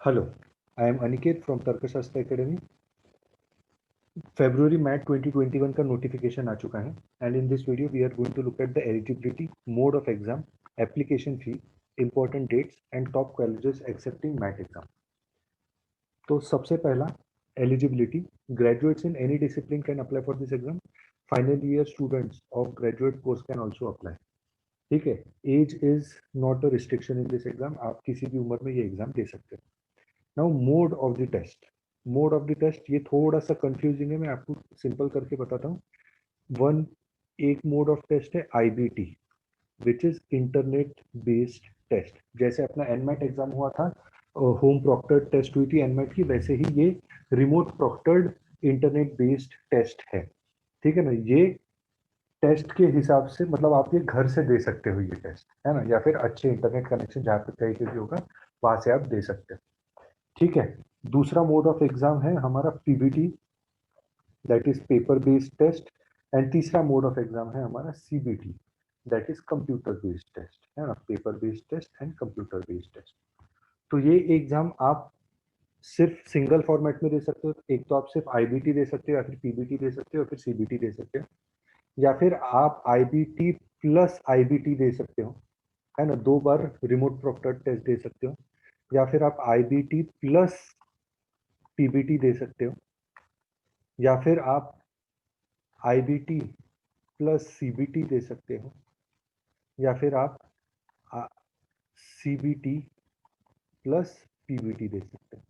Hello, I am Aniket from तर्कशास्त्र Academy. February MAT 2021 का notification आ चुका है and in this video we are going to look at the eligibility, mode of exam, application fee, important dates and top colleges accepting MAT exam. तो सबसे पहला eligibility, graduates in any discipline can apply for this exam. Final year students of graduate course can also apply. ठीक है, age is not a restriction in this exam, आप किसी भी उम्र में ये एग्जाम दे सकते हो. Now mode of the test. Mode of the test ये थोड़ा सा कंफ्यूजिंग है, मैं आपको सिंपल करके बताता हूँ. वन एक मोड ऑफ टेस्ट है IBT, which is internet based test. जैसे अपना एनमैट एग्जाम हुआ था, होम प्रोक्टर्ड टेस्ट हुई थी एनमैट की, वैसे ही ये remote proctored internet based test है. ठीक है ना, ये टेस्ट के हिसाब से मतलब आप ये घर से दे सकते हो ये टेस्ट, है ना, या फिर अच्छे इंटरनेट कनेक्शन जहाँ पे कहीं भी होगा वहां से आप दे सकते हो. ठीक है. दूसरा मोड ऑफ एग्जाम है हमारा PBT, that is paper based test. And तीसरा मोड ऑफ एग्जाम है हमारा CBT, that is computer based test, है ना, paper based test and computer based test. तो ये एग्जाम आप सिर्फ सिंगल फॉर्मेट में दे सकते हो. एक तो आप सिर्फ आईबीटी दे सकते हो, या फिर पीबीटी दे सकते हो, या फिर सीबीटी दे सकते हो, या फिर आप आईबीटी प्लस आईबीटी दे सकते हो, है ना, दो बार रिमोट प्रोक्टर टेस्ट दे सकते हो, या फिर आप आईबीटी प्लस पीबीटी दे सकते हो, या फिर आप आईबीटी प्लस सीबीटी दे सकते हो, या फिर आप सीबीटी प्लस पीबीटी दे सकते हो.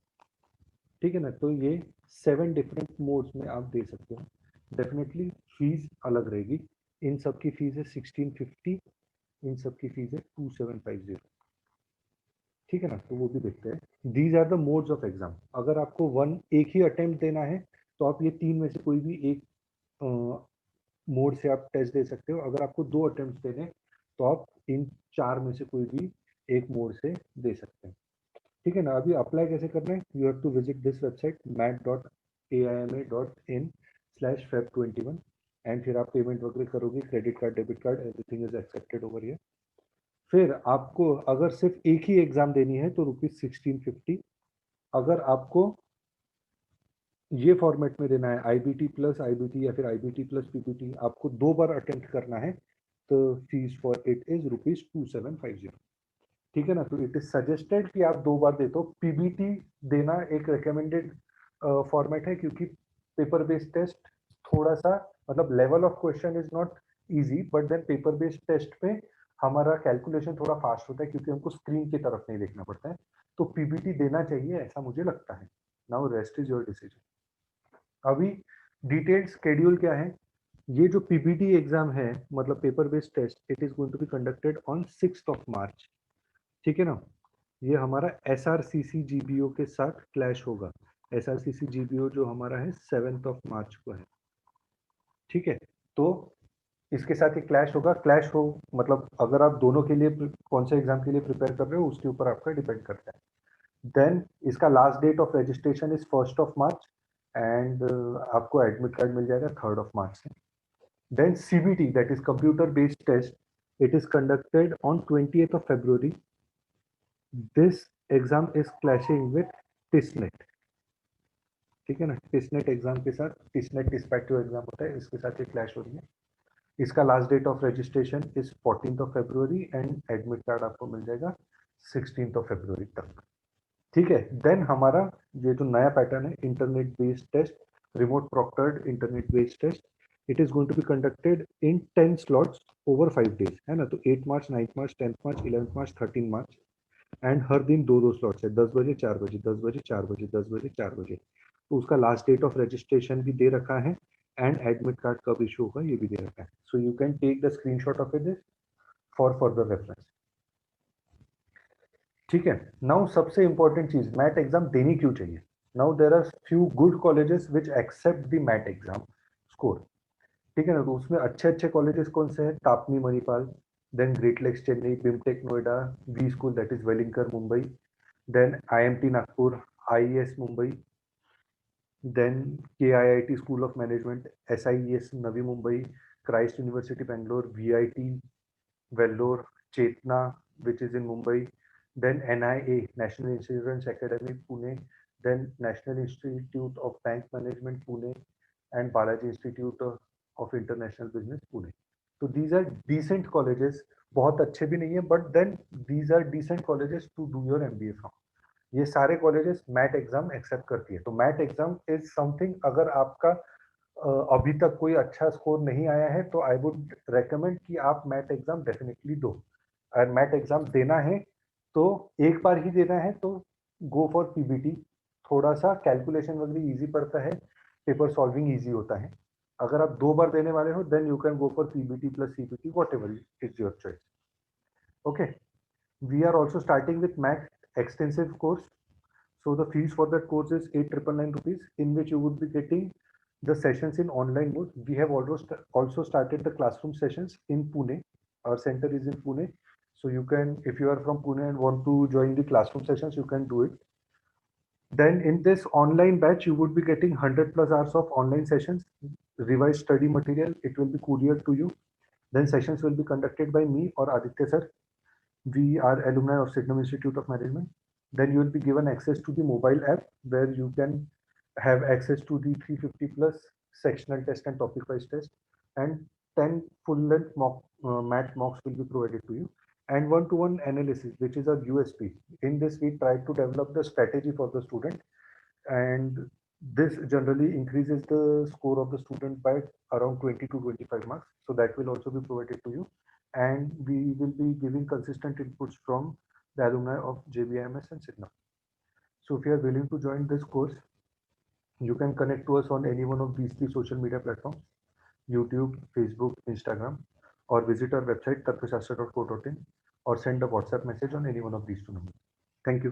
ठीक है ना, तो ये 7 डिफरेंट मोड्स में आप दे सकते हो. डेफिनेटली फीस अलग रहेगी. इन सब की फीस है 1650, इन सब की फीस है 2750. ठीक है ना, तो वो भी देखते हैं. These are the modes of exam. अगर आपको एक ही अटेम्प्ट देना है तो आप ये तीन में से कोई भी एक मोड से आप टेस्ट दे सकते हो. अगर आपको दो अटेम्प्ट देने तो आप इन चार में से कोई भी एक मोड से दे सकते हैं. ठीक है ना. अभी अप्लाई कैसे करना है, you have to visit this website mat.aima.in/feb21 and फिर आप पेमेंट वगैरह करोगे, credit card, debit card, everything is accepted over here. फिर आपको अगर सिर्फ एक ही एग्जाम देनी है तो ₹1650. अगर आपको ये फॉर्मेट में देना है आईबीटी प्लस आईबीटी या फिर आईबीटी प्लस पीपीटी, आपको दो बार अटेम्प्ट करना है, तो फीस फॉर इट इज ₹2750. ठीक है ना. तो इट इज सजेस्टेड कि आप दो बार दे. तो पीबीटी देना एक रिकमेंडेड फॉर्मेट है, क्योंकि पेपर बेस्ड टेस्ट थोड़ा सा मतलब level of question is not easy, but then paper based test पे हमारा कैलकुलेशन थोड़ा फास्ट होता है, क्योंकि हमको स्क्रीन की तरफ नहीं देखना पड़ता है. तो पीबीटी देना चाहिए ऐसा मुझे लगता है. Now rest is your decision. अभी डिटेल्ड शेड्यूल क्या है. ये जो पीपीटी एग्जाम है, मतलब paper based test, it is going to be conducted on 6 March. ठीक है ना. ये हमारा S R C C GBO के साथ क्लैश होगा. S R C C GBO जो हमारा है 7 मार्च को है. ठीक है. तो इसके साथ ही क्लैश होगा. क्लैश हो मतलब अगर आप दोनों के लिए कौन से एग्जाम के लिए प्रिपेयर कर रहे हो उसके ऊपर आपका डिपेंड करता है. देन इसका last date of registration is 1 March and आपको एडमिट कार्ड मिल जाएगा 3 मार्च से. Then CBT, that is computer based test, it is conducted on 20th of February. This exam is clashing with TISSNET. ठीक है ना. टिसनेट exam के साथ टिसनेट डिस्पैक्टिव exam होता है, इसके साथ ये क्लैश हो रही है. इसका last date of registration is 14th of February and admit card आपको मिल जाएगा 16th of February तक. ठीक है. देन हमारा ये जो नया पैटर्न है, internet based test, remote proctored internet based test, it is going to be conducted in 10 slots over 5 days, है ना. तो 8 मार्च, 9 मार्च, 10 मार्च, 11 मार्च, 13 मार्च. एंड हर दिन दो दो स्लॉट्स है, 10 बजे, 4 बजे, 10 बजे, 4 बजे, 10 बजे, 4 बजे. तो उसका लास्ट डेट ऑफ रजिस्ट्रेशन भी दे रखा है एंड एडमिट कार्ड कब इशू होगा ये भी दे रखा है. So you can take the screenshot of it for further reference. ठीक है. नाउ सबसे इंपॉर्टेंट चीज, मैट एग्जाम देनी क्यों चाहिए. Now there are few good colleges which accept the MAT exam score. ठीक है ना. तो उसमें अच्छे अच्छे कॉलेजेस कौन से हैं, TAPMI Manipal, then Great Lakes Chennai, BIMTECH Noida, we school that is Welingkar Mumbai, then IMT Nagpur, IAS Mumbai, then KIIT school of management, SIS Navi Mumbai, Christ University Bangalore, VIT Vellore, Chetana which is in Mumbai, then NIA, National Insurance Academy, Pune, then National Institute of Bank Management, Pune, and Balaji Institute of International Business, Pune. So these are decent colleges, बहुत अच्छे भी नहीं है, but then these are decent colleges to do your MBA from. ये सारे colleges mat exam accept करती है, तो मैट एग्जाम इज समथिंग, अगर आपका अभी तक कोई अच्छा स्कोर नहीं आया है तो आई वुड रेकमेंड कि आप मैट एग्जाम डेफिनेटली दो। अगर मैट एग्जाम देना है तो एक बार ही देना है तो गो फॉर पीबीटी, थोड़ा सा कैलकुलेशन वगैरह इजी पड़ता है, पेपर सॉल्विंग इजी होता है। अगर आप 2 बार देने वाले हो then you can go for PBT plus CPT, whatever is your choice. Okay, we are also starting with MAT extensive course. So the fees for that course is 8,999 rupees, in which you would be getting the sessions in online mode. We have also started the classroom sessions in Pune. Our center is in Pune. So you can, if you are from Pune and want to join the classroom sessions, you can do it. Then in this online batch, you would be getting 100 plus hours of online sessions, revised study material. It will be couriered to you. Then sessions will be conducted by me or Aditya sir. We are alumni of Sydenham Institute of Management. Then you will be given access to the mobile app where you can have access to the 350 plus sectional test and topic wise test, and 10 full length MAT mocks will be provided to you, and one-to-one analysis, which is our USP. In this, we try to develop the strategy for the student, and this generally increases the score of the student by around 20 to 25 marks. So that will also be provided to you, and we will be giving consistent inputs from the alumni of JBIMS and Sydenham. So if you are willing to join this course, you can connect to us on any one of these 3 social media platforms: YouTube, Facebook, Instagram, or visit our website tarkashastra.co.in, or send a WhatsApp message on any one of these 2 numbers. Thank you.